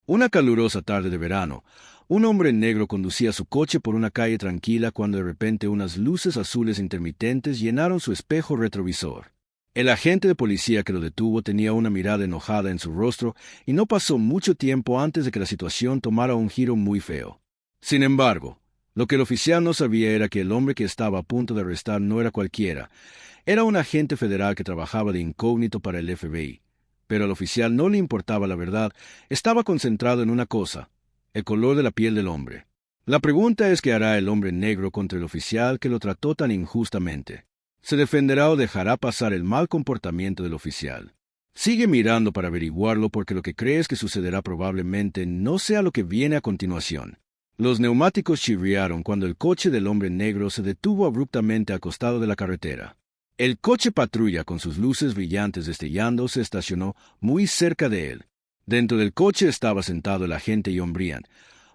Una calurosa tarde de verano, un hombre negro conducía su coche por una calle tranquila cuando de repente unas luces azules intermitentes llenaron su espejo retrovisor. El agente de policía que lo detuvo tenía una mirada enojada en su rostro y no pasó mucho tiempo antes de que la situación tomara un giro muy feo. Sin embargo, lo que el oficial no sabía era que el hombre que estaba a punto de arrestar no era cualquiera, era un agente federal que trabajaba de incógnito para el FBI. Pero al oficial no le importaba la verdad, estaba concentrado en una cosa: el color de la piel del hombre. La pregunta es qué hará el hombre negro contra el oficial que lo trató tan injustamente. ¿Se defenderá o dejará pasar el mal comportamiento del oficial? Sigue mirando para averiguarlo porque lo que crees que sucederá probablemente no sea lo que viene a continuación. Los neumáticos chirriaron cuando el coche del hombre negro se detuvo abruptamente al costado de la carretera. El coche patrulla con sus luces brillantes destellando se estacionó muy cerca de él. Dentro del coche estaba sentado el agente John Briand,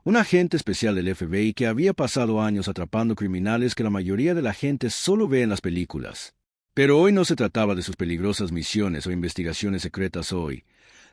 un agente especial del FBI que había pasado años atrapando criminales que la mayoría de la gente solo ve en las películas. Pero hoy no se trataba de sus peligrosas misiones o investigaciones secretas hoy.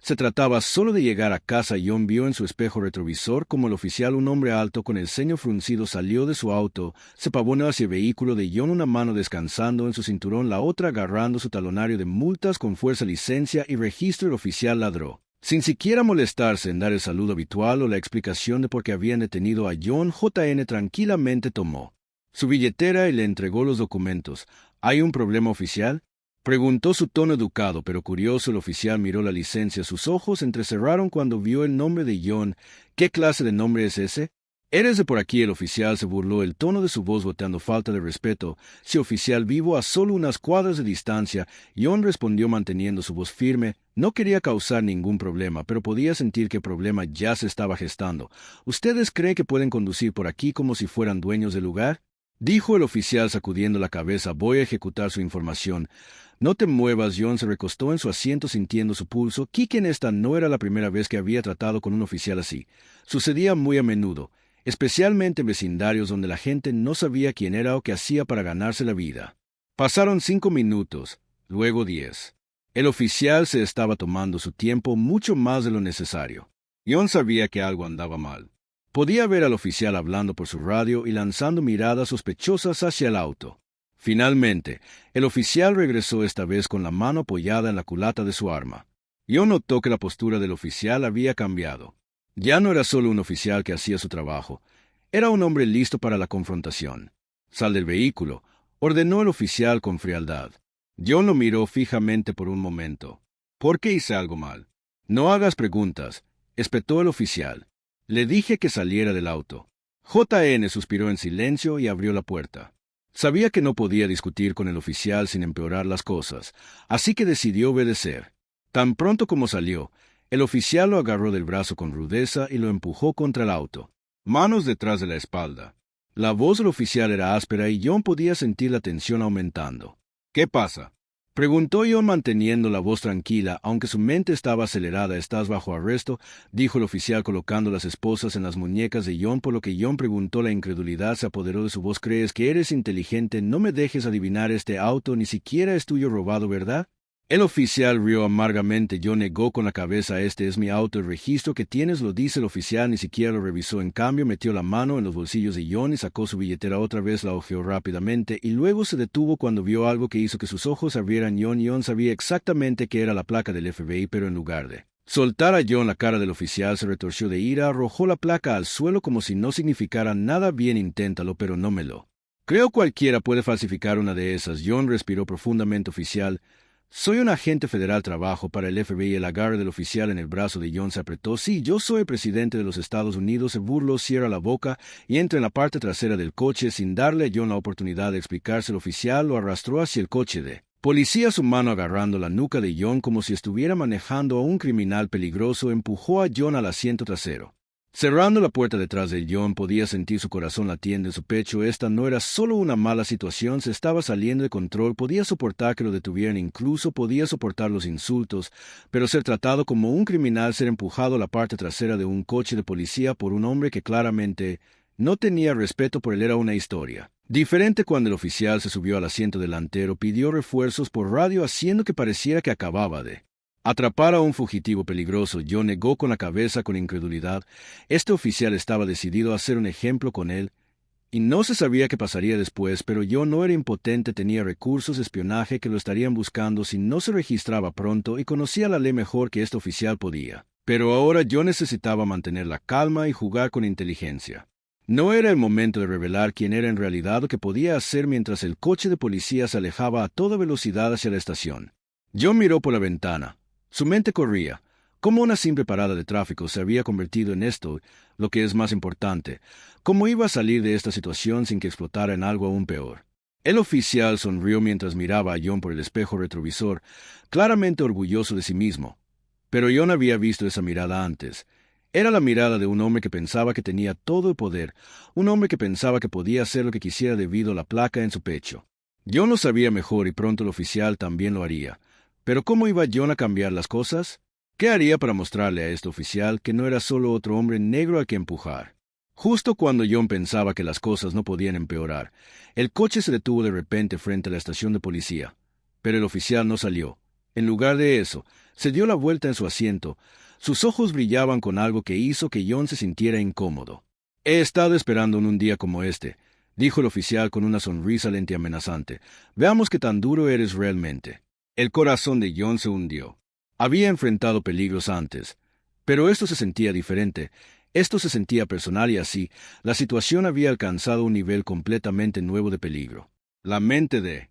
Se trataba solo de llegar a casa. John vio en su espejo retrovisor como el oficial, un hombre alto con el ceño fruncido, salió de su auto, se pavoneó hacia el vehículo de John, una mano descansando en su cinturón, la otra agarrando su talonario de multas con fuerza, licencia y registro. El oficial ladró. Sin siquiera molestarse en dar el saludo habitual o la explicación de por qué habían detenido a John, JN tranquilamente tomó su billetera y le entregó los documentos. ¿Hay un problema, oficial?, preguntó. Su tono educado pero curioso. El oficial miró la licencia. Sus ojos entrecerraron cuando vio el nombre de John. ¿Qué clase de nombre es ese? ¿Eres de por aquí? El oficial se burló, el tono de su voz boteando falta de respeto. Sí, oficial, vivo a solo unas cuadras de distancia. John respondió manteniendo su voz firme. No quería causar ningún problema, pero podía sentir que el problema ya se estaba gestando. ¿Ustedes creen que pueden conducir por aquí como si fueran dueños del lugar?, dijo el oficial sacudiendo la cabeza. Voy a ejecutar su información. No te muevas. John se recostó en su asiento sintiendo su pulso. Kiken, esta no era la primera vez que había tratado con un oficial así. Sucedía muy a menudo, especialmente en vecindarios donde la gente no sabía quién era o qué hacía para ganarse la vida. Pasaron 5 minutos, luego 10. El oficial se estaba tomando su tiempo, mucho más de lo necesario. John sabía que algo andaba mal. Podía ver al oficial hablando por su radio y lanzando miradas sospechosas hacia el auto. Finalmente, el oficial regresó, esta vez con la mano apoyada en la culata de su arma. John notó que la postura del oficial había cambiado. Ya no era solo un oficial que hacía su trabajo, era un hombre listo para la confrontación. «Sal del vehículo», ordenó el oficial con frialdad. John lo miró fijamente por un momento. «¿Por qué hice algo mal?». «No hagas preguntas», espetó el oficial. «Le dije que saliera del auto». JN suspiró en silencio y abrió la puerta. Sabía que no podía discutir con el oficial sin empeorar las cosas, así que decidió obedecer. Tan pronto como salió, el oficial lo agarró del brazo con rudeza y lo empujó contra el auto. Manos detrás de la espalda. La voz del oficial era áspera y John podía sentir la tensión aumentando. «¿Qué pasa?», preguntó John manteniendo la voz tranquila, aunque su mente estaba acelerada. «Estás bajo arresto», dijo el oficial colocando las esposas en las muñecas de John, por lo que John preguntó. La incredulidad se apoderó de su voz. «¿Crees que eres inteligente? No me dejes adivinar, este auto ni siquiera es tuyo robado, ¿verdad?». El oficial rió amargamente. John negó con la cabeza. «Este es mi auto, el registro que tienes lo dice». El oficial ni siquiera lo revisó. En cambio, metió la mano en los bolsillos de John y sacó su billetera otra vez. La hojeó rápidamente y luego se detuvo cuando vio algo que hizo que sus ojos abrieran. John sabía exactamente que era la placa del FBI, pero en lugar de soltar a John, la cara del oficial se retorció de ira. Arrojó la placa al suelo como si no significara nada. «Bien, inténtalo, pero no me lo creo. Cualquiera puede falsificar una de esas». John respiró profundamente. «Oficial, soy un agente federal, trabajo para el FBI». El agarre del oficial en el brazo de John se apretó. «Sí, yo soy el presidente de los Estados Unidos». Se burló. «Cierra la boca y entra en la parte trasera del coche». Sin darle a John la oportunidad de explicarse, el oficial lo arrastró hacia el coche de policía, su mano agarrando la nuca de John como si estuviera manejando a un criminal peligroso. Empujó a John al asiento trasero. Cerrando la puerta detrás de John, podía sentir su corazón latiendo en su pecho. Esta no era solo una mala situación, se estaba saliendo de control. Podía soportar que lo detuvieran, incluso podía soportar los insultos, pero ser tratado como un criminal, ser empujado a la parte trasera de un coche de policía por un hombre que claramente no tenía respeto por él, era una historia diferente. Cuando el oficial se subió al asiento delantero, pidió refuerzos por radio, haciendo que pareciera que acababa de Atrapar a un fugitivo peligroso, John negó con la cabeza con incredulidad. Este oficial estaba decidido a hacer un ejemplo con él, y no se sabía qué pasaría después, pero John no era impotente, tenía recursos de espionaje que lo estarían buscando si no se registraba pronto y conocía la ley mejor que este oficial podía. Pero ahora John necesitaba mantener la calma y jugar con inteligencia. No era el momento de revelar quién era en realidad o qué podía hacer mientras el coche de policía se alejaba a toda velocidad hacia la estación. John miró por la ventana. Su mente corría. Cómo una simple parada de tráfico se había convertido en esto, lo que es más importante. Cómo iba a salir de esta situación sin que explotara en algo aún peor. El oficial sonrió mientras miraba a John por el espejo retrovisor, claramente orgulloso de sí mismo. Pero John había visto esa mirada antes. Era la mirada de un hombre que pensaba que tenía todo el poder, un hombre que pensaba que podía hacer lo que quisiera debido a la placa en su pecho. John lo sabía mejor y pronto el oficial también lo haría. Pero ¿cómo iba John a cambiar las cosas? ¿Qué haría para mostrarle a este oficial que no era solo otro hombre negro al que empujar? Justo cuando John pensaba que las cosas no podían empeorar, el coche se detuvo de repente frente a la estación de policía. Pero el oficial no salió. En lugar de eso, se dio la vuelta en su asiento. Sus ojos brillaban con algo que hizo que John se sintiera incómodo. «He estado esperando en un día como este», dijo el oficial con una sonrisa lenta y amenazante. «Veamos qué tan duro eres realmente». El corazón de John se hundió. Había enfrentado peligros antes, pero esto se sentía diferente. Esto se sentía personal y así, la situación había alcanzado un nivel completamente nuevo de peligro. La mente de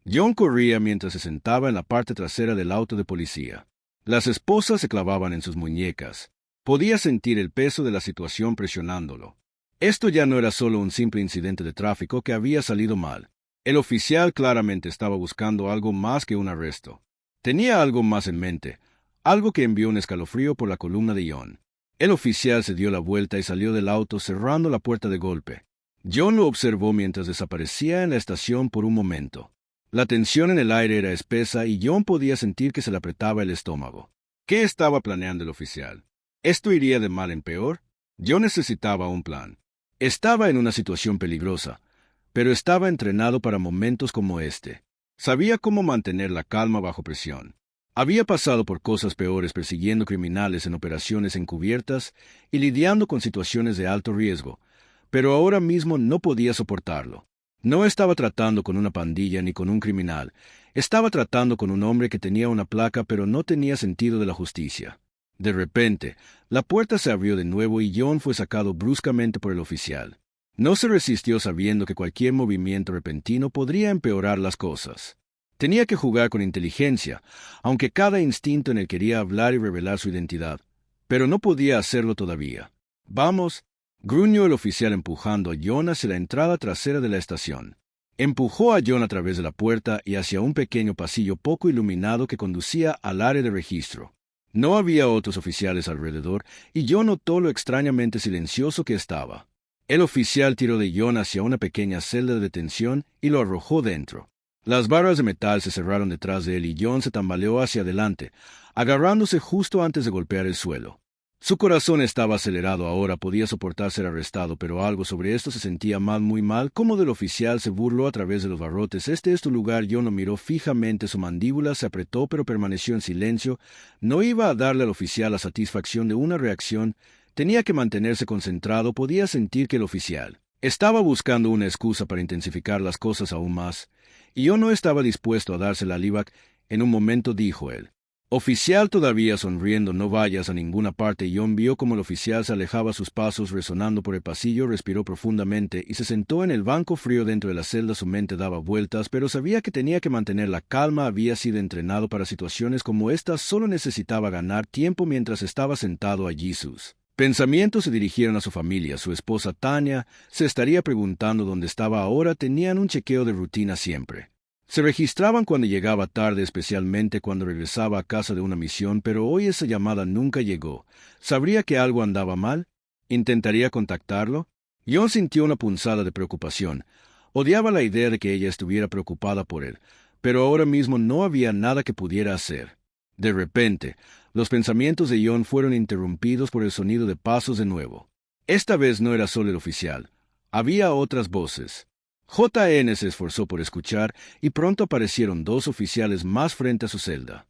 John corría mientras se sentaba en la parte trasera del auto de policía. Las esposas se clavaban en sus muñecas. Podía sentir el peso de la situación presionándolo. Esto ya no era solo un simple incidente de tráfico que había salido mal. El oficial claramente estaba buscando algo más que un arresto. Tenía algo más en mente, algo que envió un escalofrío por la columna de John. El oficial se dio la vuelta y salió del auto cerrando la puerta de golpe. John lo observó mientras desaparecía en la estación por un momento. La tensión en el aire era espesa y John podía sentir que se le apretaba el estómago. ¿Qué estaba planeando el oficial? ¿Esto iría de mal en peor? John necesitaba un plan. Estaba en una situación peligrosa, pero estaba entrenado para momentos como este. Sabía cómo mantener la calma bajo presión. Había pasado por cosas peores persiguiendo criminales en operaciones encubiertas y lidiando con situaciones de alto riesgo, pero ahora mismo no podía soportarlo. No estaba tratando con una pandilla ni con un criminal. Estaba tratando con un hombre que tenía una placa pero no tenía sentido de la justicia. De repente, la puerta se abrió de nuevo y John fue sacado bruscamente por el oficial. No se resistió sabiendo que cualquier movimiento repentino podría empeorar las cosas. Tenía que jugar con inteligencia, aunque cada instinto en él quería hablar y revelar su identidad. Pero no podía hacerlo todavía. «Vamos», gruñó el oficial empujando a John hacia la entrada trasera de la estación. Empujó a John a través de la puerta y hacia un pequeño pasillo poco iluminado que conducía al área de registro. No había otros oficiales alrededor y John notó lo extrañamente silencioso que estaba. El oficial tiró de John hacia una pequeña celda de detención y lo arrojó dentro. Las barras de metal se cerraron detrás de él y John se tambaleó hacia adelante, agarrándose justo antes de golpear el suelo. Su corazón estaba acelerado ahora, podía soportar ser arrestado, pero algo sobre esto se sentía mal, muy mal. Como del oficial se burló a través de los barrotes. Este es tu lugar. John lo miró fijamente, su mandíbula se apretó pero permaneció en silencio. No iba a darle al oficial la satisfacción de una reacción. Tenía que mantenerse concentrado, podía sentir que el oficial estaba buscando una excusa para intensificar las cosas aún más, y yo no estaba dispuesto a dársela a Levac. En un momento dijo él. Oficial todavía sonriendo, no vayas a ninguna parte. John vio como el oficial se alejaba, sus pasos resonando por el pasillo, respiró profundamente y se sentó en el banco frío dentro de la celda. Su mente daba vueltas, pero sabía que tenía que mantener la calma. Había sido entrenado para situaciones como esta, solo necesitaba ganar tiempo mientras estaba sentado allí. Sus pensamientos se dirigieron a su familia. Su esposa Tania se estaría preguntando dónde estaba ahora. Tenían un chequeo de rutina siempre. Se registraban cuando llegaba tarde, especialmente cuando regresaba a casa de una misión, pero hoy esa llamada nunca llegó. ¿Sabría que algo andaba mal? ¿Intentaría contactarlo? John sintió una punzada de preocupación. Odiaba la idea de que ella estuviera preocupada por él, pero ahora mismo no había nada que pudiera hacer. De repente, los pensamientos de John fueron interrumpidos por el sonido de pasos de nuevo. Esta vez no era solo el oficial. Había otras voces. JN se esforzó por escuchar y pronto aparecieron dos oficiales más frente a su celda.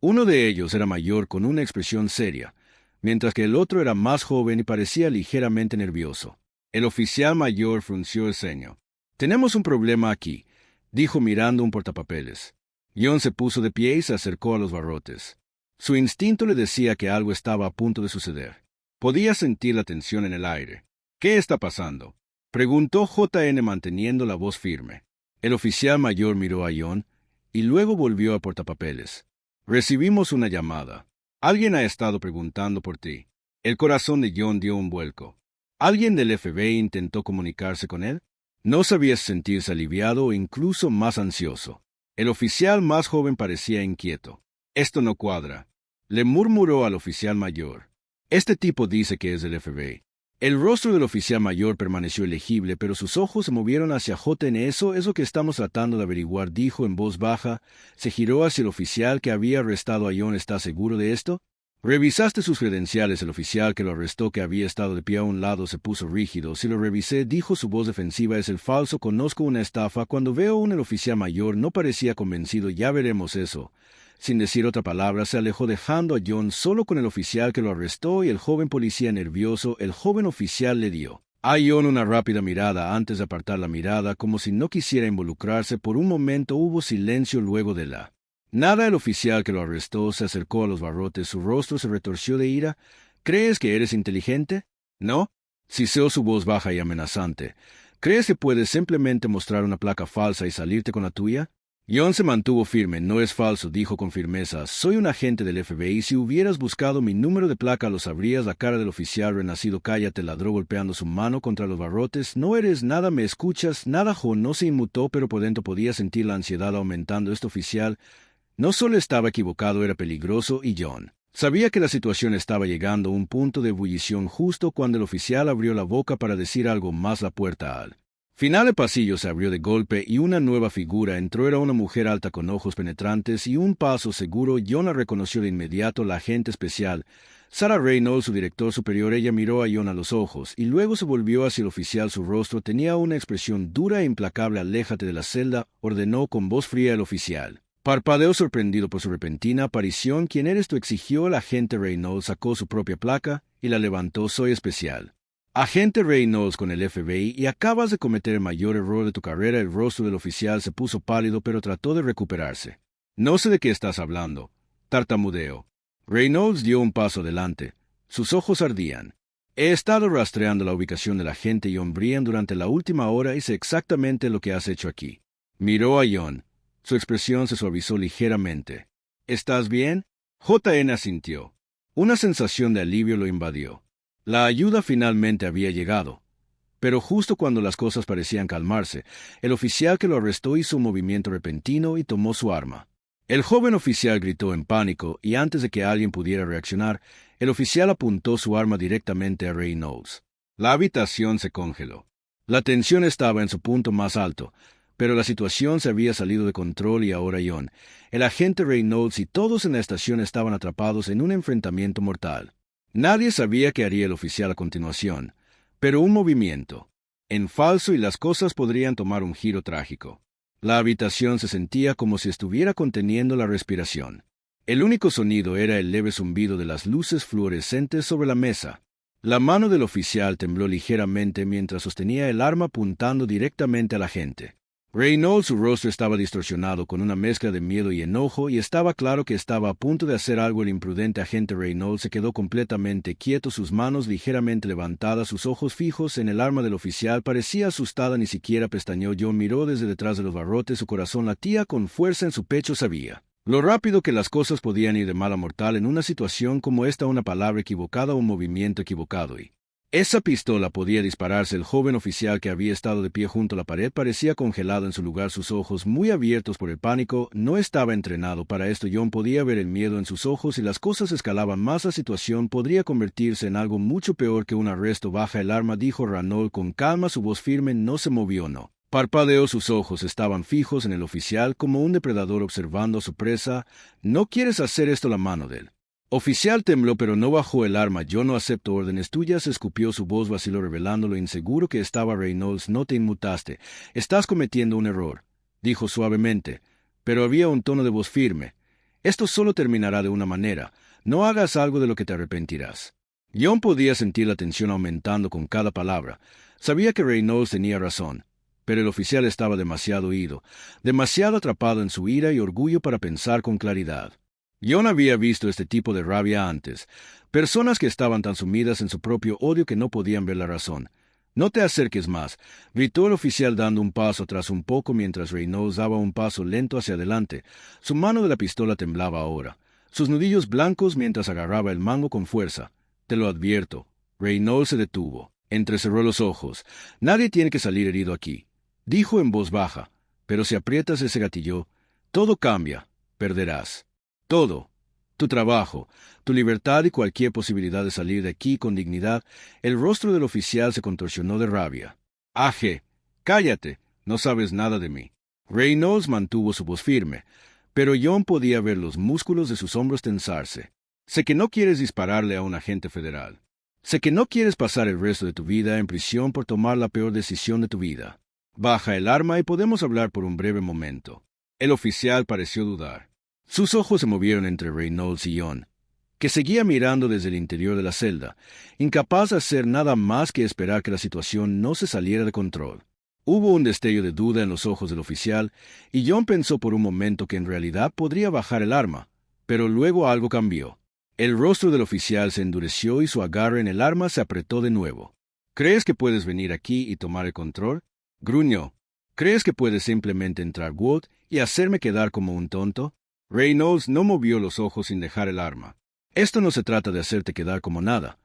Uno de ellos era mayor con una expresión seria, mientras que el otro era más joven y parecía ligeramente nervioso. El oficial mayor frunció el ceño. «Tenemos un problema aquí», dijo mirando un portapapeles. John se puso de pie y se acercó a los barrotes. Su instinto le decía que algo estaba a punto de suceder. Podía sentir la tensión en el aire. «¿Qué está pasando?», preguntó J.N. manteniendo la voz firme. El oficial mayor miró a John y luego volvió a portapapeles. «Recibimos una llamada. Alguien ha estado preguntando por ti». El corazón de John dio un vuelco. ¿Alguien del FBI intentó comunicarse con él? No sabía sentirse aliviado o incluso más ansioso. El oficial más joven parecía inquieto. «Esto no cuadra», le murmuró al oficial mayor. «Este tipo dice que es del FBI». El rostro del oficial mayor permaneció ilegible, pero sus ojos se movieron hacia J.N. «Eso es lo que estamos tratando de averiguar», dijo en voz baja. Se giró hacia el oficial que había arrestado a John. «¿Está seguro de esto?» «¿Revisaste sus credenciales?». El oficial que lo arrestó, que había estado de pie a un lado, se puso rígido. «Sí, lo revisé», dijo su voz defensiva. «Es el falso. Conozco una estafa». Cuando veo el oficial mayor no parecía convencido. «Ya veremos eso». Sin decir otra palabra, se alejó dejando a John solo con el oficial que lo arrestó y el joven policía nervioso. El joven oficial le dio a John una rápida mirada antes de apartar la mirada, como si no quisiera involucrarse. Por un momento hubo silencio luego de la nada. El oficial que lo arrestó se acercó a los barrotes. Su rostro se retorció de ira. «¿Crees que eres inteligente? ¿No?», siseó su voz baja y amenazante. «¿Crees que puedes simplemente mostrar una placa falsa y salirte con la tuya?». John se mantuvo firme. «No es falso», dijo con firmeza. «Soy un agente del FBI. Si hubieras buscado mi número de placa lo sabrías». La cara del oficial renacido. «Cállate», ladró golpeando su mano contra los barrotes. «No eres nada, ¿me escuchas?». Nada. John no se inmutó, pero por dentro podía sentir la ansiedad aumentando. Este oficial no solo estaba equivocado, era peligroso, y John sabía que la situación estaba llegando a un punto de ebullición. Justo cuando el oficial abrió la boca para decir algo más, la puerta al final del pasillo se abrió de golpe y una nueva figura entró. Era una mujer alta con ojos penetrantes y un paso seguro. John la reconoció de inmediato, la agente especial Sarah Reynolds, su director superior. Ella miró a John a los ojos y luego se volvió hacia el oficial. Su rostro tenía una expresión dura e implacable. «Aléjate de la celda», ordenó con voz fría el oficial. Parpadeó sorprendido por su repentina aparición. «¿Quién eres tú?», exigió el agente Reynolds. Sacó su propia placa y la levantó. «Soy especial agente Reynolds con el FBI y acabas de cometer el mayor error de tu carrera». El rostro del oficial se puso pálido, pero trató de recuperarse. «No sé de qué estás hablando», tartamudeó. Reynolds dio un paso adelante. Sus ojos ardían. «He estado rastreando la ubicación del agente John Brian durante la última hora y sé exactamente lo que has hecho aquí». Miró a John. Su expresión se suavizó ligeramente. «¿Estás bien?». J.N. asintió. Una sensación de alivio lo invadió. La ayuda finalmente había llegado. Pero justo cuando las cosas parecían calmarse, el oficial que lo arrestó hizo un movimiento repentino y tomó su arma. El joven oficial gritó en pánico y antes de que alguien pudiera reaccionar, el oficial apuntó su arma directamente a Reynolds. La habitación se congeló. La tensión estaba en su punto más alto, pero la situación se había salido de control y ahora John, el agente Reynolds y todos en la estación estaban atrapados en un enfrentamiento mortal. Nadie sabía qué haría el oficial a continuación, pero un movimiento en falso y las cosas podrían tomar un giro trágico. La habitación se sentía como si estuviera conteniendo la respiración. El único sonido era el leve zumbido de las luces fluorescentes sobre la mesa. La mano del oficial tembló ligeramente mientras sostenía el arma apuntando directamente a la gente. Reynolds, su rostro estaba distorsionado con una mezcla de miedo y enojo, y estaba claro que estaba a punto de hacer algo. El imprudente agente Reynolds se quedó completamente quieto, sus manos ligeramente levantadas, sus ojos fijos en el arma del oficial. Parecía asustada, ni siquiera pestañeó. John miró desde detrás de los barrotes, su corazón latía con fuerza en su pecho. Sabía lo rápido que las cosas podían ir de mal a mortal en una situación como esta. Una palabra equivocada, un movimiento equivocado y esa pistola podía dispararse. El joven oficial que había estado de pie junto a la pared parecía congelado en su lugar, sus ojos muy abiertos por el pánico. No estaba entrenado para esto. John podía ver el miedo en sus ojos y las cosas escalaban más. La situación podría convertirse en algo mucho peor que un arresto. «Baja el arma», dijo Reynolds con calma, su voz firme. No se movió, no parpadeó, sus ojos estaban fijos en el oficial como un depredador observando a su presa. «No quieres hacer esto». La mano del oficial tembló, pero no bajó el arma. «Yo no acepto órdenes tuyas», escupió, su voz vaciló revelando lo inseguro que estaba Reynolds. «No te inmutaste. Estás cometiendo un error», dijo suavemente, pero había un tono de voz firme. Esto solo terminará de una manera. No hagas algo de lo que te arrepentirás. John podía sentir la tensión aumentando con cada palabra. Sabía que Reynolds tenía razón, pero el oficial estaba demasiado ido, demasiado atrapado en su ira y orgullo para pensar con claridad. John había visto este tipo de rabia antes, personas que estaban tan sumidas en su propio odio que no podían ver la razón. «No te acerques más», gritó el oficial dando un paso atrás un poco mientras Reynolds daba un paso lento hacia adelante. Su mano de la pistola temblaba ahora, sus nudillos blancos mientras agarraba el mango con fuerza. «Te lo advierto». Reynolds se detuvo. Entrecerró los ojos. «Nadie tiene que salir herido aquí», dijo en voz baja. «Pero si aprietas ese gatillo, todo cambia. Perderás. Todo. Tu trabajo, tu libertad y cualquier posibilidad de salir de aquí con dignidad». El rostro del oficial se contorsionó de rabia. «Aje, cállate. No sabes nada de mí». Reynolds mantuvo su voz firme, pero John podía ver los músculos de sus hombros tensarse. «Sé que no quieres dispararle a un agente federal. Sé que no quieres pasar el resto de tu vida en prisión por tomar la peor decisión de tu vida. Baja el arma y podemos hablar por un breve momento». El oficial pareció dudar. Sus ojos se movieron entre Reynolds y John, que seguía mirando desde el interior de la celda, incapaz de hacer nada más que esperar que la situación no se saliera de control. Hubo un destello de duda en los ojos del oficial, y John pensó por un momento que en realidad podría bajar el arma, pero luego algo cambió. El rostro del oficial se endureció y su agarre en el arma se apretó de nuevo. «¿Crees que puedes venir aquí y tomar el control?», gruñó. «¿Crees que puedes simplemente entrar Wood y hacerme quedar como un tonto?». Reynolds no movió los ojos sin dejar el arma. «Esto no se trata de hacerte quedar como nada.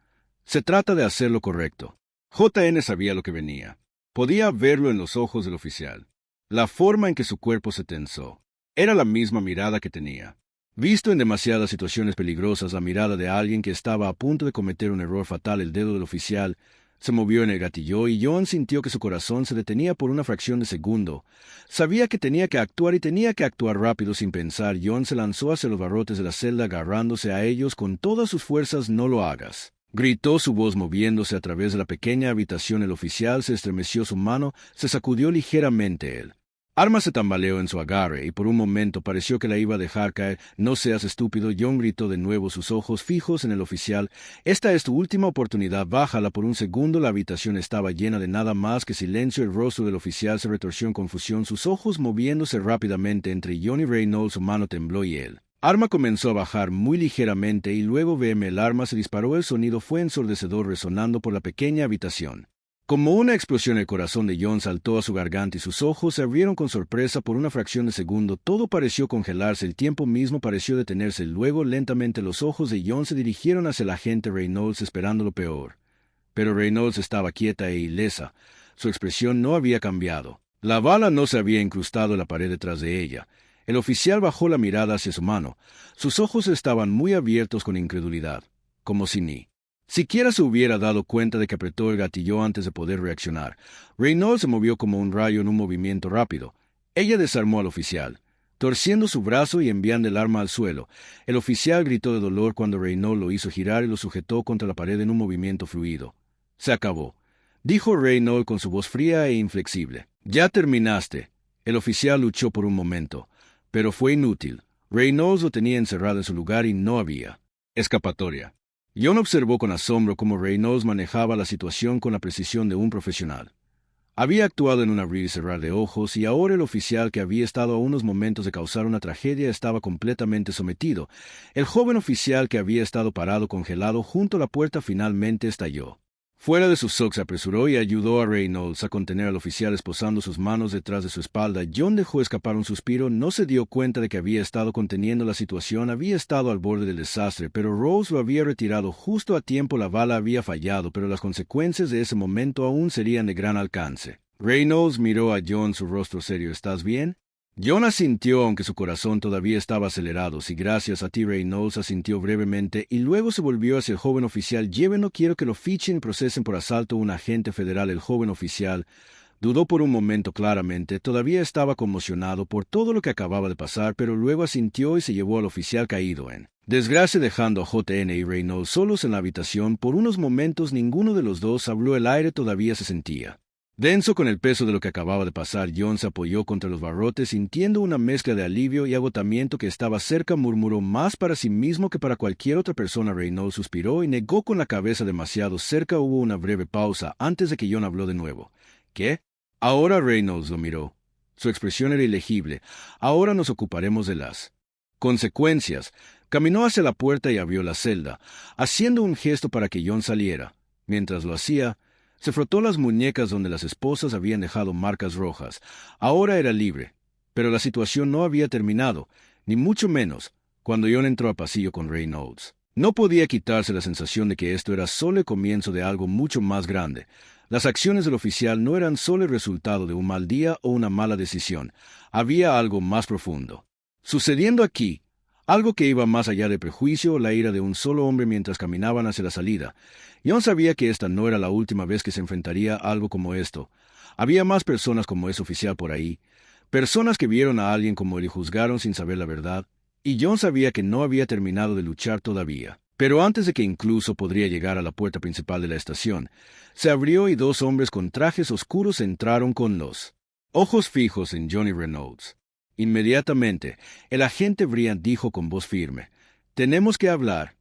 Se trata de hacer lo correcto». JN sabía lo que venía. Podía verlo en los ojos del oficial. La forma en que su cuerpo se tensó. Era la misma mirada que tenía. Visto en demasiadas situaciones peligrosas, la mirada de alguien que estaba a punto de cometer un error fatal. El dedo del oficial se movió en el gatillo y John sintió que su corazón se detenía por una fracción de segundo. Sabía que tenía que actuar y tenía que actuar rápido sin pensar. John se lanzó hacia los barrotes de la celda agarrándose a ellos con todas sus fuerzas. «No lo hagas», gritó, su voz moviéndose a través de la pequeña habitación. El oficial se estremeció, su mano se sacudió ligeramente. El arma se tambaleó en su agarre y por un momento pareció que la iba a dejar caer. «No seas estúpido», John gritó de nuevo, sus ojos fijos en el oficial. «Esta es tu última oportunidad, bájala». Por un segundo la habitación estaba llena de nada más que silencio. El rostro del oficial se retorció en confusión, sus ojos moviéndose rápidamente entre John y Reynolds. Su mano tembló y el arma comenzó a bajar muy ligeramente y luego el arma se disparó. El sonido fue ensordecedor, resonando por la pequeña habitación. Como una explosión, el corazón de John saltó a su garganta y sus ojos se abrieron con sorpresa. Por una fracción de segundo todo pareció congelarse, el tiempo mismo pareció detenerse. Luego lentamente los ojos de John se dirigieron hacia el agente Reynolds esperando lo peor. Pero Reynolds estaba quieta e ilesa. Su expresión no había cambiado. La bala no se había incrustado en la pared detrás de ella. El oficial bajó la mirada hacia su mano. Sus ojos estaban muy abiertos con incredulidad, como si ni siquiera se hubiera dado cuenta de que apretó el gatillo antes de poder reaccionar. Reynolds se movió como un rayo en un movimiento rápido. Ella desarmó al oficial, torciendo su brazo y enviando el arma al suelo. El oficial gritó de dolor cuando Reynolds lo hizo girar y lo sujetó contra la pared en un movimiento fluido. «Se acabó», dijo Reynolds con su voz fría e inflexible. «Ya terminaste». El oficial luchó por un momento, pero fue inútil. Reynolds lo tenía encerrado en su lugar y no había escapatoria. John observó con asombro cómo Reynolds manejaba la situación con la precisión de un profesional. Había actuado en un abrir y cerrar de ojos y ahora el oficial, que había estado a unos momentos de causar una tragedia, estaba completamente sometido. El joven oficial, que había estado parado congelado junto a la puerta, finalmente estalló. Fuera de su shock, se apresuró y ayudó a Reynolds a contener al oficial esposando sus manos detrás de su espalda. John dejó escapar un suspiro. No se dio cuenta de que había estado conteniendo la situación. Había estado al borde del desastre, pero Rose lo había retirado justo a tiempo. La bala había fallado, pero las consecuencias de ese momento aún serían de gran alcance. Reynolds miró a John, su rostro serio. «¿Estás bien?». John asintió, aunque su corazón todavía estaba acelerado. «Sí, gracias a ti». Reynolds asintió brevemente y luego se volvió hacia el joven oficial. «No quiero que lo fichen y procesen por asalto a un agente federal». El joven oficial dudó por un momento. Claramente todavía estaba conmocionado por todo lo que acababa de pasar, pero luego asintió y se llevó al oficial caído en desgracia, dejando a JN y Reynolds solos en la habitación. Por unos momentos ninguno de los dos habló. El aire todavía se sentía Denso con el peso de lo que acababa de pasar, John se apoyó contra los barrotes, sintiendo una mezcla de alivio y agotamiento que estaba cerca. Murmuró más para sí mismo que para cualquier otra persona. Reynolds suspiró y negó con la cabeza demasiado cerca. Hubo una breve pausa antes de que John habló de nuevo. ¿Qué? Ahora Reynolds lo miró. Su expresión era ilegible. Ahora nos ocuparemos de las consecuencias. Caminó hacia la puerta y abrió la celda, haciendo un gesto para que John saliera. Mientras lo hacía, se frotó las muñecas donde las esposas habían dejado marcas rojas. Ahora era libre. Pero la situación no había terminado, ni mucho menos, cuando John entró a pasillo con Reynolds. No podía quitarse la sensación de que esto era solo el comienzo de algo mucho más grande. Las acciones del oficial no eran solo el resultado de un mal día o una mala decisión. Había algo más profundo sucediendo aquí, algo que iba más allá del prejuicio o la ira de un solo hombre mientras caminaban hacia la salida. John sabía que esta no era la última vez que se enfrentaría a algo como esto. Había más personas como ese oficial por ahí, personas que vieron a alguien como él y juzgaron sin saber la verdad, y John sabía que no había terminado de luchar todavía. Pero antes de que incluso podría llegar a la puerta principal de la estación, se abrió y dos hombres con trajes oscuros entraron con los ojos fijos en Johnny Reynolds. Inmediatamente, el agente Briand dijo con voz firme, «Tenemos que hablar».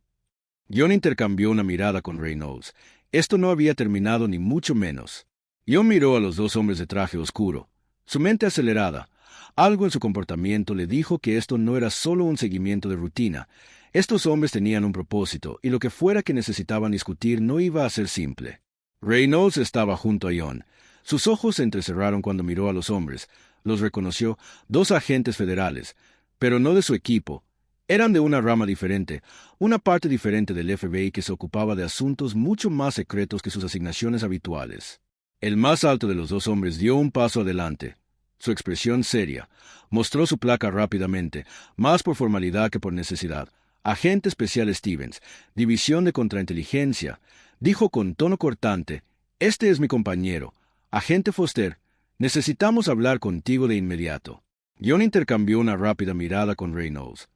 John intercambió una mirada con Reynolds. Esto no había terminado ni mucho menos. John miró a los dos hombres de traje oscuro. Su mente acelerada, algo en su comportamiento le dijo que esto no era solo un seguimiento de rutina. Estos hombres tenían un propósito, y lo que fuera que necesitaban discutir no iba a ser simple. Reynolds estaba junto a John. Sus ojos se entrecerraron cuando miró a los hombres. Los reconoció, dos agentes federales, pero no de su equipo. Eran de una rama diferente, una parte diferente del FBI que se ocupaba de asuntos mucho más secretos que sus asignaciones habituales. El más alto de los dos hombres dio un paso adelante. Su expresión seria. Mostró su placa rápidamente, más por formalidad que por necesidad. Agente especial Stevens, División de Contrainteligencia. Dijo con tono cortante, «Este es mi compañero, Agente Foster. Necesitamos hablar contigo de inmediato». John intercambió una rápida mirada con Reynolds.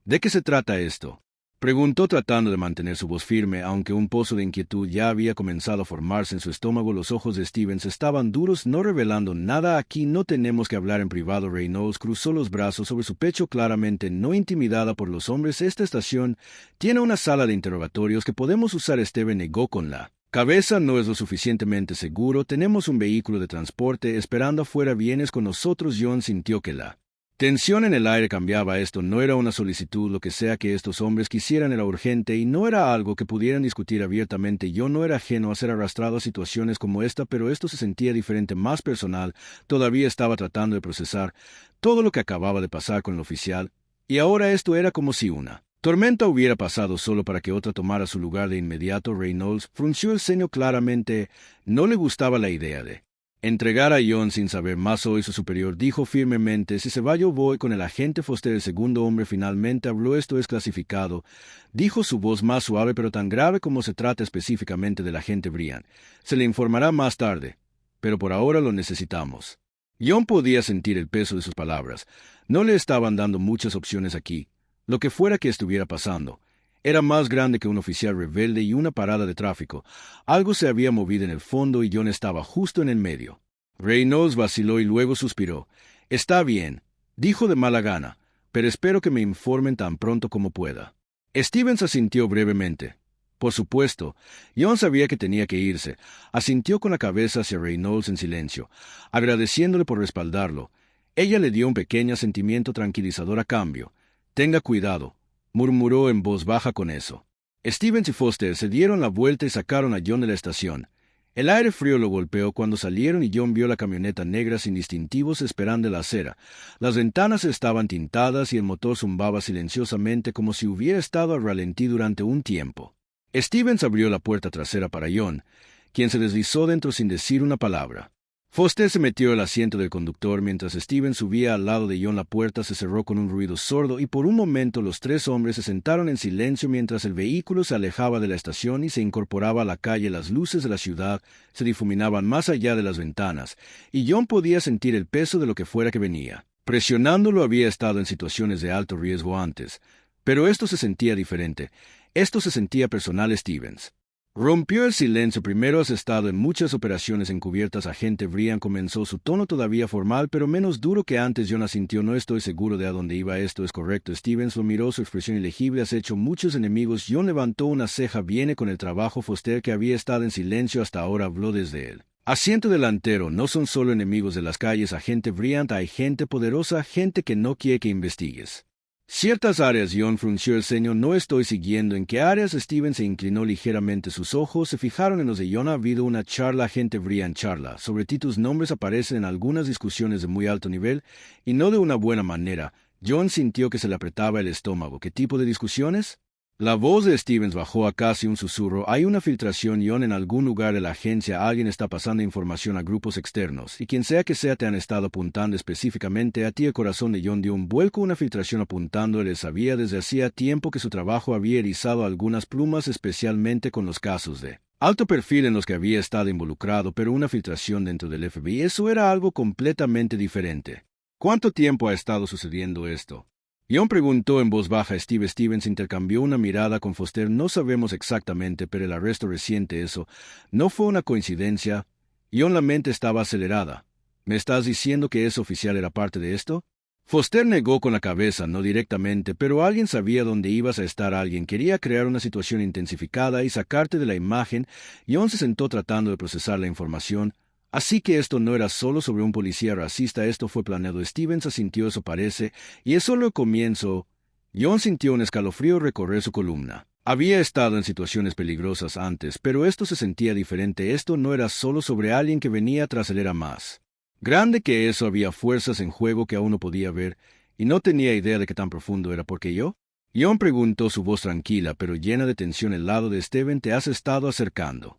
«¿De qué se trata esto?», preguntó tratando de mantener su voz firme, aunque un pozo de inquietud ya había comenzado a formarse en su estómago. Los ojos de Stevens estaban duros, no revelando nada. «Aquí no tenemos que hablar en privado». Reynolds cruzó los brazos sobre su pecho, claramente no intimidada por los hombres. «Esta estación tiene una sala de interrogatorios que podemos usar». Steven negó con la cabeza. «No es lo suficientemente seguro. Tenemos un vehículo de transporte esperando afuera. ¿Vienes con nosotros?». John sintió que la tensión en el aire cambiaba. Esto no era una solicitud. Lo que sea que estos hombres quisieran era urgente y no era algo que pudieran discutir abiertamente. John no era ajeno a ser arrastrado a situaciones como esta, pero esto se sentía diferente, más personal. Todavía estaba tratando de procesar todo lo que acababa de pasar con el oficial, y ahora esto era como si una tormenta hubiera pasado solo para que otra tomara su lugar de inmediato. Reynolds frunció el ceño claramente. No le gustaba la idea de entregar a John sin saber más. Hoy su superior dijo firmemente, «Si se va yo voy con el agente Foster». El segundo hombre finalmente habló. «Esto es clasificado», dijo, su voz más suave pero tan grave como se trata específicamente del agente Briand. «Se le informará más tarde, pero por ahora lo necesitamos». John podía sentir el peso de sus palabras. No le estaban dando muchas opciones aquí. Lo que fuera que estuviera pasando era más grande que un oficial rebelde y una parada de tráfico. Algo se había movido en el fondo y John estaba justo en el medio. Reynolds vaciló y luego suspiró. «Está bien», dijo de mala gana, «pero espero que me informen tan pronto como pueda». Stevens asintió brevemente. Por supuesto, John sabía que tenía que irse. Asintió con la cabeza hacia Reynolds en silencio, agradeciéndole por respaldarlo. Ella le dio un pequeño asentimiento tranquilizador a cambio. «Tenga cuidado», murmuró en voz baja con eso. Stevens y Foster se dieron la vuelta y sacaron a John de la estación. El aire frío lo golpeó cuando salieron y John vio la camioneta negra sin distintivos esperando en la acera. Las ventanas estaban tintadas y el motor zumbaba silenciosamente como si hubiera estado al ralentí durante un tiempo. Stevens abrió la puerta trasera para John, quien se deslizó dentro sin decir una palabra. Foster se metió al asiento del conductor mientras Stevens subía al lado de John. La puerta se cerró con un ruido sordo y por un momento los tres hombres se sentaron en silencio mientras el vehículo se alejaba de la estación y se incorporaba a la calle. Las luces de la ciudad se difuminaban más allá de las ventanas, y John podía sentir el peso de lo que fuera que venía. Presionándolo. Había estado en situaciones de alto riesgo antes, pero esto se sentía diferente. Esto se sentía personal. Stevens Rompió el silencio. Primero has estado en muchas operaciones encubiertas. Agente Brian comenzó, su tono todavía formal, pero menos duro que antes. John asintió. No estoy seguro de a dónde iba esto. Es correcto. Stevens lo miró, su expresión ilegible. Has hecho muchos enemigos. John levantó una ceja. Viene con el trabajo. Foster, que había estado en silencio hasta ahora, habló desde él. Asiento delantero. No son solo enemigos de las calles, agente Bryant. Hay gente poderosa, gente que no quiere que investigues. Ciertas áreas. John frunció el ceño. No estoy siguiendo. ¿En qué áreas? Steven se inclinó ligeramente. Sus ojos se fijaron en los de John. Ha habido una charla, agente Bryant. Charla. Sobre ti tus nombres aparecen en algunas discusiones de muy alto nivel, y no de una buena manera. John sintió que se le apretaba el estómago. ¿Qué tipo de discusiones? La voz de Stevens bajó a casi un susurro. Hay una filtración, John, en algún lugar de la agencia. Alguien está pasando información a grupos externos, y quien sea que sea te han estado apuntando específicamente a ti. El corazón de John dio un vuelco. Una filtración apuntando. Él sabía desde hacía tiempo que su trabajo había erizado algunas plumas, especialmente con los casos de alto perfil en los que había estado involucrado, pero una filtración dentro del FBI, eso era algo completamente diferente. ¿Cuánto tiempo ha estado sucediendo esto? John preguntó en voz baja. Stevens intercambió una mirada con Foster. No sabemos exactamente, pero el arresto reciente, eso no fue una coincidencia. John, la mente estaba acelerada. ¿Me estás diciendo que ese oficial era parte de esto? Foster negó con la cabeza. No directamente, pero alguien sabía dónde ibas a estar. Alguien quería crear una situación intensificada y sacarte de la imagen. John se sentó tratando de procesar la información. Así que esto no era solo sobre un policía racista, esto fue planeado. Stevens asintió. Eso parece, y es solo el comienzo. John sintió un escalofrío recorrer su columna. Había estado en situaciones peligrosas antes, pero esto se sentía diferente. Esto no era solo sobre alguien que venía tras él, era más grande que eso. Había fuerzas en juego que aún no podía ver, y no tenía idea de qué tan profundo era. ¿Por qué yo? John preguntó, su voz tranquila, pero llena de tensión. El lado de Steven te has estado acercando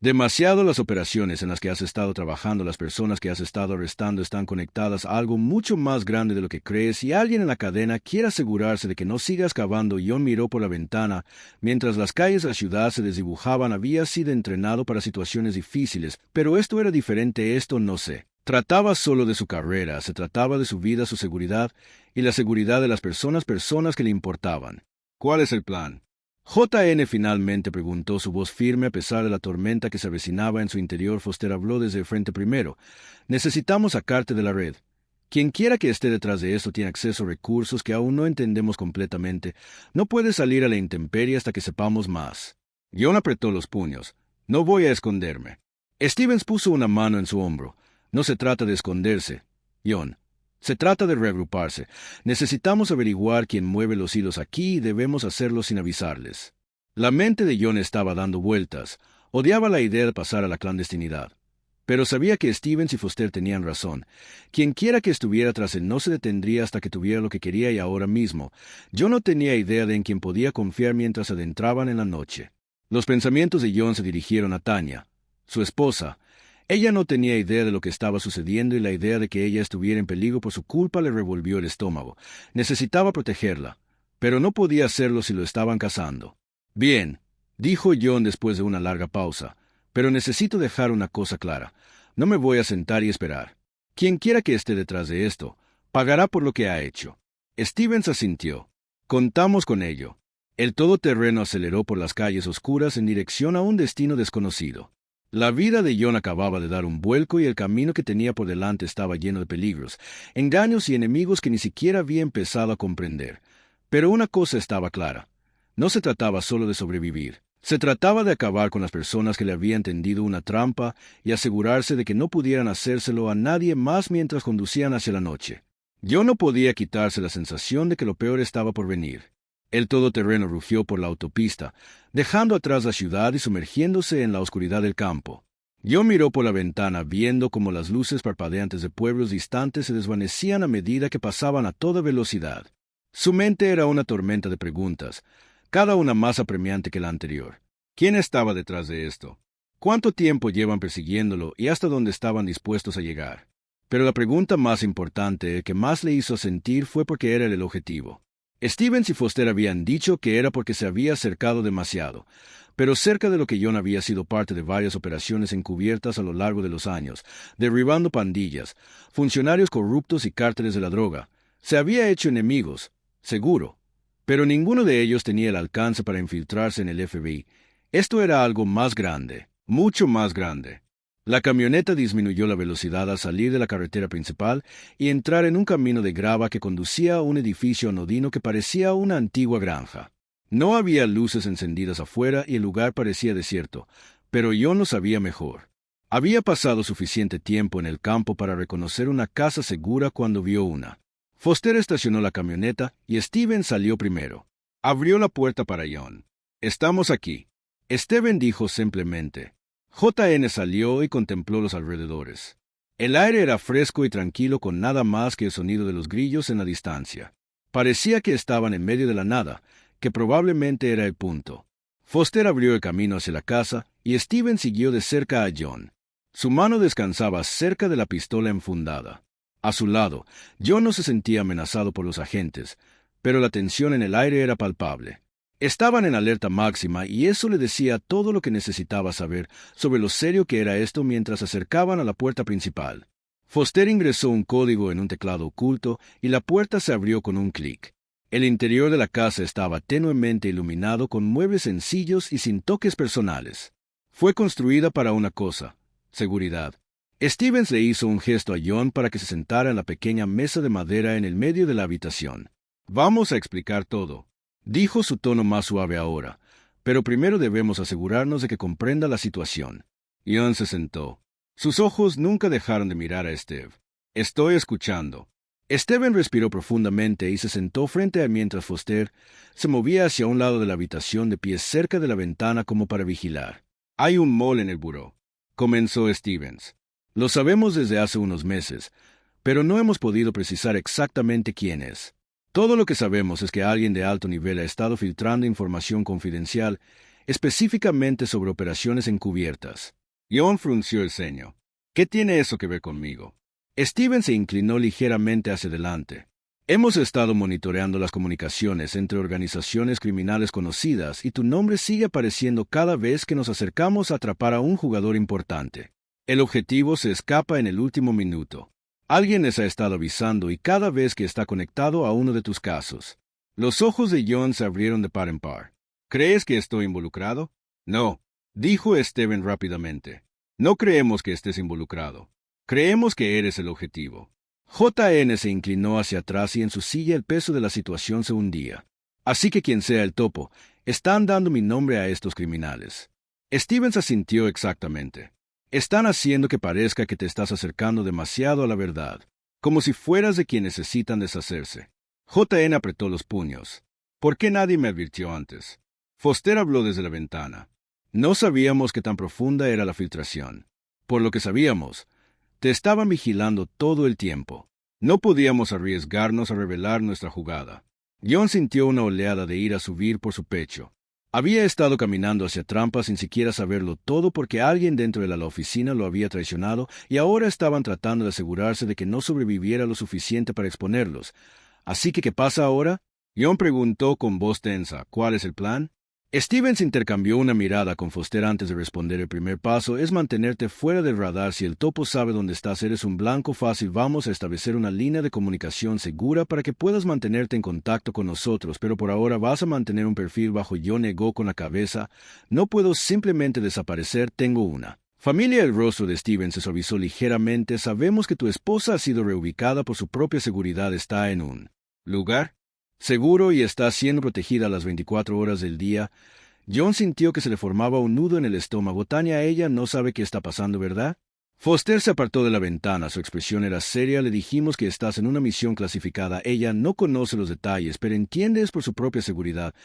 demasiado. Las operaciones en las que has estado trabajando, las personas que has estado arrestando están conectadas a algo mucho más grande de lo que crees, y alguien en la cadena quiere asegurarse de que no sigas cavando. John miró por la ventana. Mientras las calles de la ciudad se desdibujaban, había sido entrenado para situaciones difíciles, pero esto era diferente. Esto no se trataba solo de su carrera, se trataba de su vida, su seguridad y la seguridad de las personas que le importaban. ¿Cuál es el plan? JN finalmente preguntó, su voz firme a pesar de la tormenta que se avecinaba en su interior. Foster habló desde el frente primero. Necesitamos sacarte de la red. Quien quiera que esté detrás de esto tiene acceso a recursos que aún no entendemos completamente. No puede salir a la intemperie hasta que sepamos más. John apretó los puños. No voy a esconderme. Stevens puso una mano en su hombro. No se trata de esconderse, John. Se trata de reagruparse. Necesitamos averiguar quién mueve los hilos aquí y debemos hacerlo sin avisarles. La mente de John estaba dando vueltas. Odiaba la idea de pasar a la clandestinidad. Pero sabía que Stevens y Foster tenían razón. Quienquiera que estuviera tras él no se detendría hasta que tuviera lo que quería, y ahora mismo John no tenía idea de en quién podía confiar mientras se adentraban en la noche. Los pensamientos de John se dirigieron a Tanya, su esposa. Ella no tenía idea de lo que estaba sucediendo, y la idea de que ella estuviera en peligro por su culpa le revolvió el estómago. Necesitaba protegerla, pero no podía hacerlo si lo estaban cazando. Bien, dijo John después de una larga pausa, pero necesito dejar una cosa clara. No me voy a sentar y esperar. Quienquiera que esté detrás de esto, pagará por lo que ha hecho. Stevens asintió. Contamos con ello. El todoterreno aceleró por las calles oscuras en dirección a un destino desconocido. La vida de John acababa de dar un vuelco, y el camino que tenía por delante estaba lleno de peligros, engaños y enemigos que ni siquiera había empezado a comprender. Pero una cosa estaba clara. No se trataba solo de sobrevivir. Se trataba de acabar con las personas que le habían tendido una trampa y asegurarse de que no pudieran hacérselo a nadie más mientras conducían hacia la noche. John no podía quitarse la sensación de que lo peor estaba por venir. El todoterreno rugió por la autopista, dejando atrás la ciudad y sumergiéndose en la oscuridad del campo. John miró por la ventana, viendo cómo las luces parpadeantes de pueblos distantes se desvanecían a medida que pasaban a toda velocidad. Su mente era una tormenta de preguntas, cada una más apremiante que la anterior. ¿Quién estaba detrás de esto? ¿Cuánto tiempo llevan persiguiéndolo y hasta dónde estaban dispuestos a llegar? Pero la pregunta más importante, el que más le hizo sentir, fue por qué era el objetivo. Stevens y Foster habían dicho que era porque se había acercado demasiado, pero cerca de lo que John había sido parte de varias operaciones encubiertas a lo largo de los años, derribando pandillas, funcionarios corruptos y cárteles de la droga. Se había hecho enemigos, seguro, pero ninguno de ellos tenía el alcance para infiltrarse en el FBI, Esto era algo más grande, mucho más grande. La camioneta disminuyó la velocidad al salir de la carretera principal y entrar en un camino de grava que conducía a un edificio anodino que parecía una antigua granja. No había luces encendidas afuera y el lugar parecía desierto, pero John lo sabía mejor. Había pasado suficiente tiempo en el campo para reconocer una casa segura cuando vio una. Foster estacionó la camioneta y Steven salió primero. Abrió la puerta para John. «Estamos aquí». Steven dijo simplemente. JN salió y contempló los alrededores. El aire era fresco y tranquilo con nada más que el sonido de los grillos en la distancia. Parecía que estaban en medio de la nada, que probablemente era el punto. Foster abrió el camino hacia la casa y Steven siguió de cerca a John. Su mano descansaba cerca de la pistola enfundada. A su lado, John no se sentía amenazado por los agentes, pero la tensión en el aire era palpable. Estaban en alerta máxima y eso le decía todo lo que necesitaba saber sobre lo serio que era esto mientras se acercaban a la puerta principal. Foster ingresó un código en un teclado oculto y la puerta se abrió con un clic. El interior de la casa estaba tenuemente iluminado con muebles sencillos y sin toques personales. Fue construida para una cosa: seguridad. Stevens le hizo un gesto a John para que se sentara en la pequeña mesa de madera en el medio de la habitación. «Vamos a explicar todo», dijo su tono más suave ahora, «pero primero debemos asegurarnos de que comprenda la situación». John se sentó. Sus ojos nunca dejaron de mirar a Steve. «Estoy escuchando». Steven respiró profundamente y se sentó frente a él mientras Foster se movía hacia un lado de la habitación de pie cerca de la ventana como para vigilar. «Hay un mole en el buró», comenzó Stevens. «Lo sabemos desde hace unos meses, pero no hemos podido precisar exactamente quién es. Todo lo que sabemos es que alguien de alto nivel ha estado filtrando información confidencial, específicamente sobre operaciones encubiertas». John frunció el ceño. «¿Qué tiene eso que ver conmigo?» Steven se inclinó ligeramente hacia adelante. «Hemos estado monitoreando las comunicaciones entre organizaciones criminales conocidas y tu nombre sigue apareciendo cada vez que nos acercamos a atrapar a un jugador importante. El objetivo se escapa en el último minuto. Alguien les ha estado avisando y cada vez que está conectado a uno de tus casos». Los ojos de John se abrieron de par en par. «¿Crees que estoy involucrado?» «No», dijo Steven rápidamente. «No creemos que estés involucrado. Creemos que eres el objetivo». JN se inclinó hacia atrás y en su silla el peso de la situación se hundía. «Así que quien sea el topo, están dando mi nombre a estos criminales». Stevens asintió exactamente. «Están haciendo que parezca que te estás acercando demasiado a la verdad, como si fueras de quien necesitan deshacerse». JN apretó los puños. «¿Por qué nadie me advirtió antes?» Foster habló desde la ventana. «No sabíamos qué tan profunda era la filtración. Por lo que sabíamos, te estaban vigilando todo el tiempo. No podíamos arriesgarnos a revelar nuestra jugada». John sintió una oleada de ira subir por su pecho. Había estado caminando hacia trampas sin siquiera saberlo todo porque alguien dentro de la oficina lo había traicionado y ahora estaban tratando de asegurarse de que no sobreviviera lo suficiente para exponerlos. «¿Así que qué pasa ahora?», John preguntó con voz tensa. «¿Cuál es el plan?» Stevens intercambió una mirada con Foster antes de responder. «El primer paso es mantenerte fuera del radar. Si el topo sabe dónde estás, eres un blanco fácil. Vamos a establecer una línea de comunicación segura para que puedas mantenerte en contacto con nosotros, pero por ahora vas a mantener un perfil bajo». John negó con la cabeza. «No puedo simplemente desaparecer. Tengo una familia». El rostro de Stevens se suavizó ligeramente. «Sabemos que tu esposa ha sido reubicada por su propia seguridad. Está en un lugar seguro y está siendo protegida a las 24 horas del día». John sintió que se le formaba un nudo en el estómago. «Tanya, ella no sabe qué está pasando, ¿verdad?» Foster se apartó de la ventana. Su expresión era seria. «Le dijimos que estás en una misión clasificada. Ella no conoce los detalles, pero entiende es por su propia seguridad».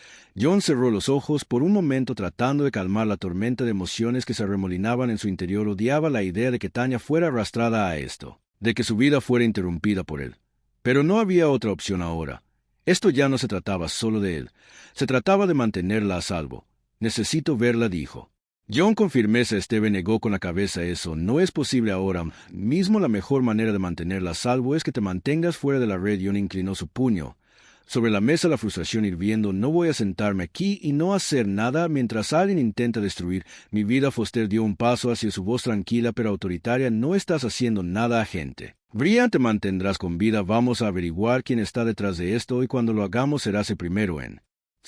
John cerró los ojos por un momento tratando de calmar la tormenta de emociones que se arremolinaban en su interior. Odiaba la idea de que Tanya fuera arrastrada a esto, de que su vida fuera interrumpida por él. Pero no había otra opción ahora. Esto ya no se trataba solo de él. Se trataba de mantenerla a salvo. «Necesito verla», dijo. John con firmeza. Steven negó con la cabeza. «Eso no es posible ahora mismo. La mejor manera de mantenerla a salvo es que te mantengas fuera de la red». John inclinó su puño. Sobre la mesa, la frustración hirviendo. «No voy a sentarme aquí y no hacer nada mientras alguien intenta destruir mi vida». Foster dio un paso hacia su voz tranquila pero autoritaria. «No estás haciendo nada, agente. Brian, te mantendrás con vida. Vamos a averiguar quién está detrás de esto y cuando lo hagamos serás el primero en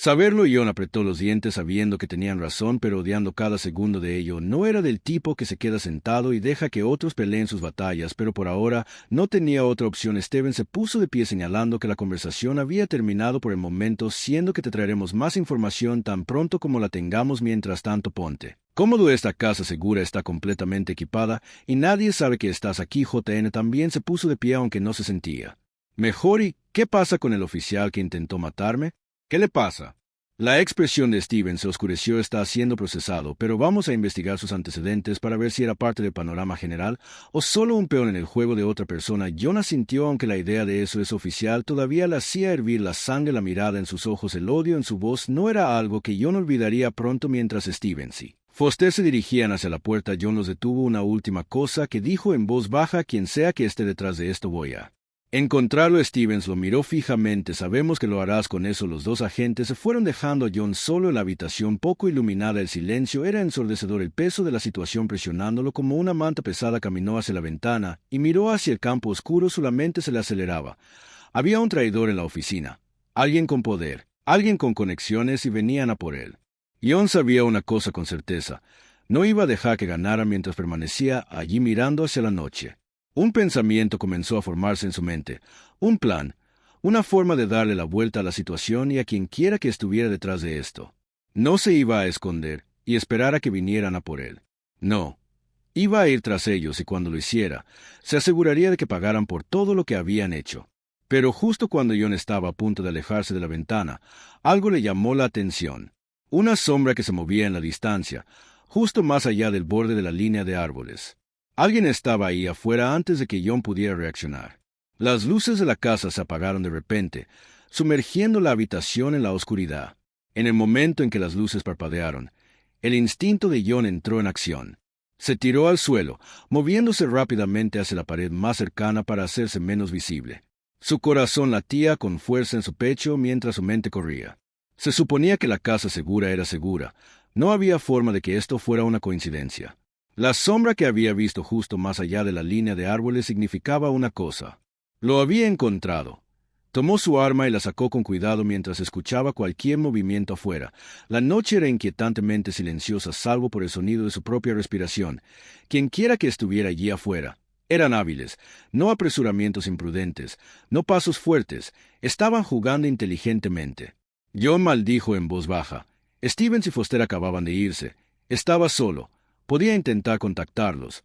Saberlo, John apretó los dientes sabiendo que tenían razón, pero odiando cada segundo de ello. No era del tipo que se queda sentado y deja que otros peleen sus batallas, pero por ahora no tenía otra opción. Steven se puso de pie señalando que la conversación había terminado por el momento, siendo que te traeremos más información tan pronto como la tengamos. Mientras tanto, ponte cómodo. Esta casa segura está completamente equipada y nadie sabe que estás aquí. JN también se puso de pie aunque no se sentía mejor. ¿Y qué pasa con el oficial que intentó matarme? ¿Qué le pasa? La expresión de Steven se oscureció. Está siendo procesado, pero vamos a investigar sus antecedentes para ver si era parte del panorama general o solo un peón en el juego de otra persona. John asintió, aunque la idea de eso es oficial todavía le hacía hervir la sangre. La mirada en sus ojos, el odio en su voz, no era algo que John olvidaría pronto. Mientras Steven y Foster se dirigían hacia la puerta, John los detuvo. Una última cosa que dijo en voz baja: quien sea que esté detrás de esto, voy a encontrarlo. Stevens lo miró fijamente. Sabemos que lo harás. Con eso los dos agentes se fueron dejando a John solo en la habitación poco iluminada. El silencio era ensordecedor, el peso de la situación presionándolo como una manta pesada. Caminó hacia la ventana y miró hacia el campo oscuro. Su mente se le aceleraba. Había un traidor en la oficina, alguien con poder, alguien con conexiones, y venían a por él. John sabía una cosa con certeza: no iba a dejar que ganara. Mientras permanecía allí mirando hacia la noche, un pensamiento comenzó a formarse en su mente, un plan, una forma de darle la vuelta a la situación y a quien quiera que estuviera detrás de esto. No se iba a esconder y esperar a que vinieran a por él. No, iba a ir tras ellos, y cuando lo hiciera, se aseguraría de que pagaran por todo lo que habían hecho. Pero justo cuando John estaba a punto de alejarse de la ventana, algo le llamó la atención. Una sombra que se movía en la distancia, justo más allá del borde de la línea de árboles. Alguien estaba ahí afuera antes de que John pudiera reaccionar. Las luces de la casa se apagaron de repente, sumergiendo la habitación en la oscuridad. En el momento en que las luces parpadearon, el instinto de John entró en acción. Se tiró al suelo, moviéndose rápidamente hacia la pared más cercana para hacerse menos visible. Su corazón latía con fuerza en su pecho mientras su mente corría. Se suponía que la casa segura era segura. No había forma de que esto fuera una coincidencia. La sombra que había visto justo más allá de la línea de árboles significaba una cosa. Lo había encontrado. Tomó su arma y la sacó con cuidado mientras escuchaba cualquier movimiento afuera. La noche era inquietantemente silenciosa, salvo por el sonido de su propia respiración. Quienquiera que estuviera allí afuera, eran hábiles, no apresuramientos imprudentes, no pasos fuertes, estaban jugando inteligentemente. John maldijo en voz baja. Stevens y Foster acababan de irse. Estaba solo. Podía intentar contactarlos,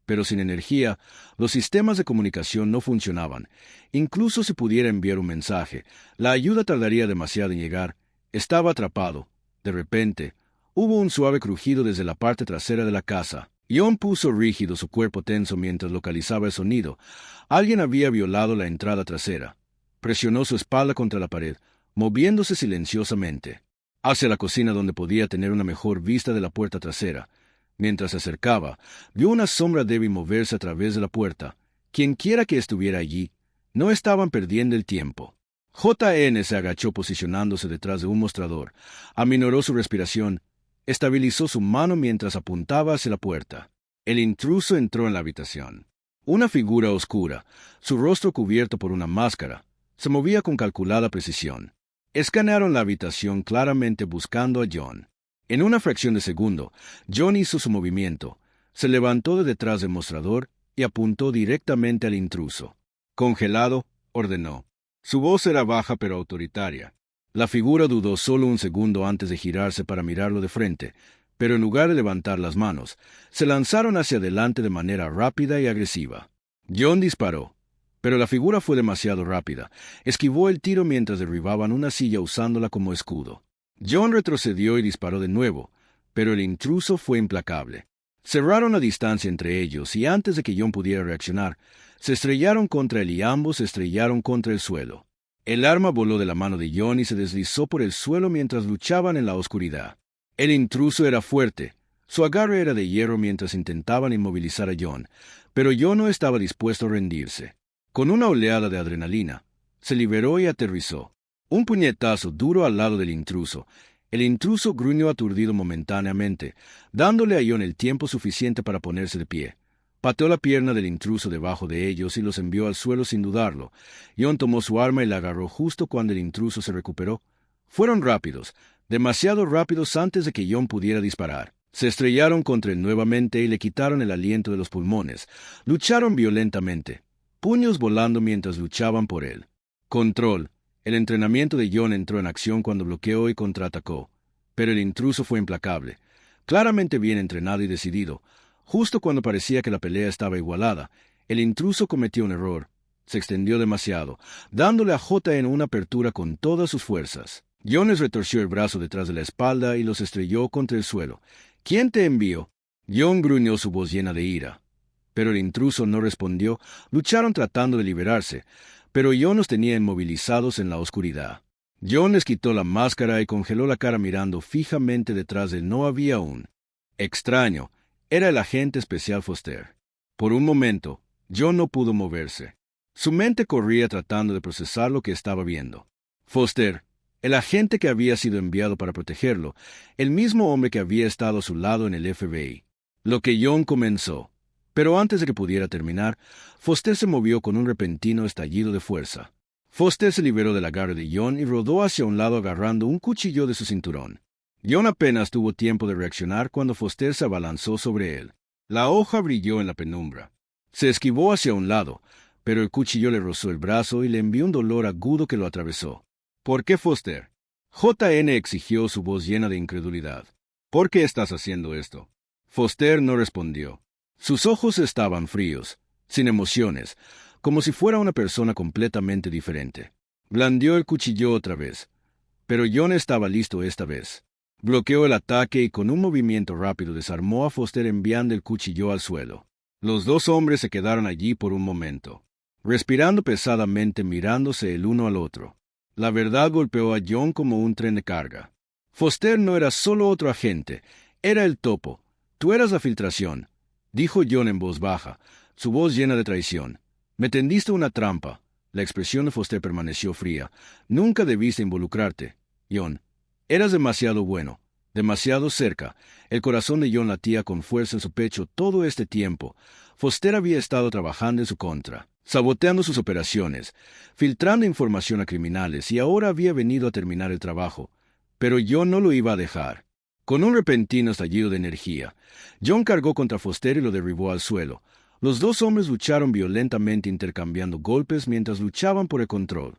pero sin energía, los sistemas de comunicación no funcionaban. Incluso si pudiera enviar un mensaje, la ayuda tardaría demasiado en llegar. Estaba atrapado. De repente, hubo un suave crujido desde la parte trasera de la casa. John puso rígido, su cuerpo tenso mientras localizaba el sonido. Alguien había violado la entrada trasera. Presionó su espalda contra la pared, moviéndose silenciosamente hacia la cocina, donde podía tener una mejor vista de la puerta trasera. Mientras se acercaba, vio una sombra débil moverse a través de la puerta. Quienquiera que estuviera allí, no estaban perdiendo el tiempo. JN se agachó posicionándose detrás de un mostrador, aminoró su respiración, estabilizó su mano mientras apuntaba hacia la puerta. El intruso entró en la habitación. Una figura oscura, su rostro cubierto por una máscara, se movía con calculada precisión. Escanearon la habitación claramente buscando a John. En una fracción de segundo, John hizo su movimiento, se levantó de detrás del mostrador y apuntó directamente al intruso. Congelado, ordenó. Su voz era baja pero autoritaria. La figura dudó solo un segundo antes de girarse para mirarlo de frente, pero en lugar de levantar las manos, se lanzaron hacia adelante de manera rápida y agresiva. John disparó, pero la figura fue demasiado rápida. Esquivó el tiro mientras derribaban una silla usándola como escudo. John retrocedió y disparó de nuevo, pero el intruso fue implacable. Cerraron la distancia entre ellos y antes de que John pudiera reaccionar, se estrellaron contra él y ambos se estrellaron contra el suelo. El arma voló de la mano de John y se deslizó por el suelo mientras luchaban en la oscuridad. El intruso era fuerte. Su agarre era de hierro mientras intentaban inmovilizar a John, pero John no estaba dispuesto a rendirse. Con una oleada de adrenalina, se liberó y aterrizó. Un puñetazo duro al lado del intruso. El intruso gruñó aturdido momentáneamente, dándole a John el tiempo suficiente para ponerse de pie. Pateó la pierna del intruso debajo de ellos y los envió al suelo sin dudarlo. John tomó su arma y la agarró justo cuando el intruso se recuperó. Fueron rápidos, demasiado rápidos antes de que John pudiera disparar. Se estrellaron contra él nuevamente y le quitaron el aliento de los pulmones. Lucharon violentamente, puños volando mientras luchaban por él. Control. El entrenamiento de John entró en acción cuando bloqueó y contraatacó. Pero el intruso fue implacable, claramente bien entrenado y decidido. Justo cuando parecía que la pelea estaba igualada, el intruso cometió un error. Se extendió demasiado, dándole a JN una apertura con todas sus fuerzas. John les retorció el brazo detrás de la espalda y los estrelló contra el suelo. ¿Quién te envió? John gruñó su voz llena de ira. Pero el intruso no respondió. Lucharon tratando de liberarse, pero John los tenía inmovilizados en la oscuridad. John les quitó la máscara y congeló la cara mirando fijamente detrás de él. No había un extraño. Era el agente especial Foster. Por un momento, John no pudo moverse. Su mente corría tratando de procesar lo que estaba viendo. Foster, el agente que había sido enviado para protegerlo, el mismo hombre que había estado a su lado en el FBI. Lo que John comenzó. Pero antes de que pudiera terminar, Foster se movió con un repentino estallido de fuerza. Foster se liberó del agarre de John y rodó hacia un lado agarrando un cuchillo de su cinturón. John apenas tuvo tiempo de reaccionar cuando Foster se abalanzó sobre él. La hoja brilló en la penumbra. Se esquivó hacia un lado, pero el cuchillo le rozó el brazo y le envió un dolor agudo que lo atravesó. ¿Por qué, Foster? JN exigió, su voz llena de incredulidad. ¿Por qué estás haciendo esto? Foster no respondió. Sus ojos estaban fríos, sin emociones, como si fuera una persona completamente diferente. Blandió el cuchillo otra vez, pero John estaba listo esta vez. Bloqueó el ataque y con un movimiento rápido desarmó a Foster enviando el cuchillo al suelo. Los dos hombres se quedaron allí por un momento, respirando pesadamente, mirándose el uno al otro. La verdad golpeó a John como un tren de carga. Foster no era solo otro agente, era el topo. Tú eras la filtración, dijo John en voz baja, su voz llena de traición. Me tendiste una trampa. La expresión de Foster permaneció fría. Nunca debiste involucrarte, John. Eras demasiado bueno, demasiado cerca. El corazón de John latía con fuerza en su pecho todo este tiempo. Foster había estado trabajando en su contra, saboteando sus operaciones, filtrando información a criminales, y ahora había venido a terminar el trabajo. Pero John no lo iba a dejar. Con un repentino estallido de energía, John cargó contra Foster y lo derribó al suelo. Los dos hombres lucharon violentamente, intercambiando golpes mientras luchaban por el control.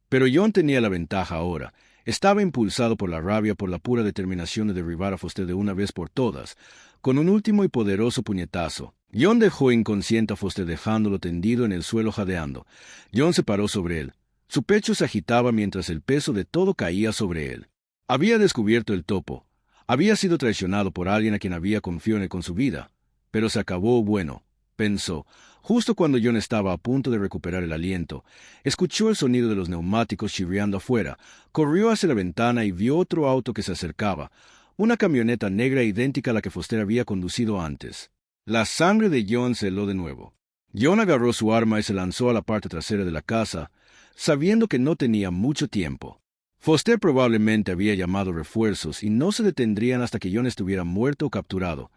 Pero John tenía la ventaja ahora. Estaba impulsado por la rabia, por la pura determinación de derribar a Foster de una vez por todas. Con un último y poderoso puñetazo, John dejó inconsciente a Foster, dejándolo tendido en el suelo jadeando. John se paró sobre él. Su pecho se agitaba mientras el peso de todo caía sobre él. Había descubierto el topo. Había sido traicionado por alguien a quien había confiado en él con su vida. Pero se acabó bueno, pensó. Justo cuando John estaba a punto de recuperar el aliento, escuchó el sonido de los neumáticos chirriando afuera, corrió hacia la ventana y vio otro auto que se acercaba, una camioneta negra idéntica a la que Foster había conducido antes. La sangre de John se heló de nuevo. John agarró su arma y se lanzó a la parte trasera de la casa, sabiendo que no tenía mucho tiempo. Foster probablemente había llamado refuerzos y no se detendrían hasta que John estuviera muerto o capturado,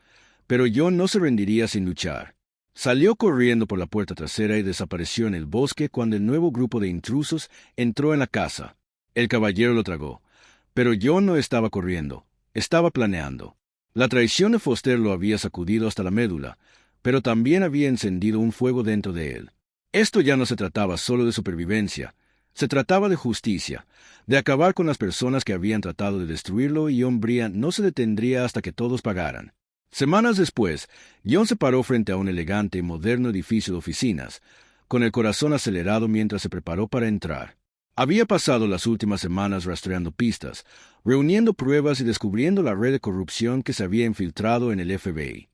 pero John no se rendiría sin luchar. Salió corriendo por la puerta trasera y desapareció en el bosque cuando el nuevo grupo de intrusos entró en la casa. El caballero lo tragó, pero John no estaba corriendo, estaba planeando. La traición de Foster lo había sacudido hasta la médula, pero también había encendido un fuego dentro de él. Esto ya no se trataba solo de supervivencia, se trataba de justicia, de acabar con las personas que habían tratado de destruirlo, y John Briand no se detendría hasta que todos pagaran. Semanas después, John se paró frente a un elegante y moderno edificio de oficinas, con el corazón acelerado mientras se preparó para entrar. Había pasado las últimas semanas rastreando pistas, reuniendo pruebas y descubriendo la red de corrupción que se había infiltrado en el FBI.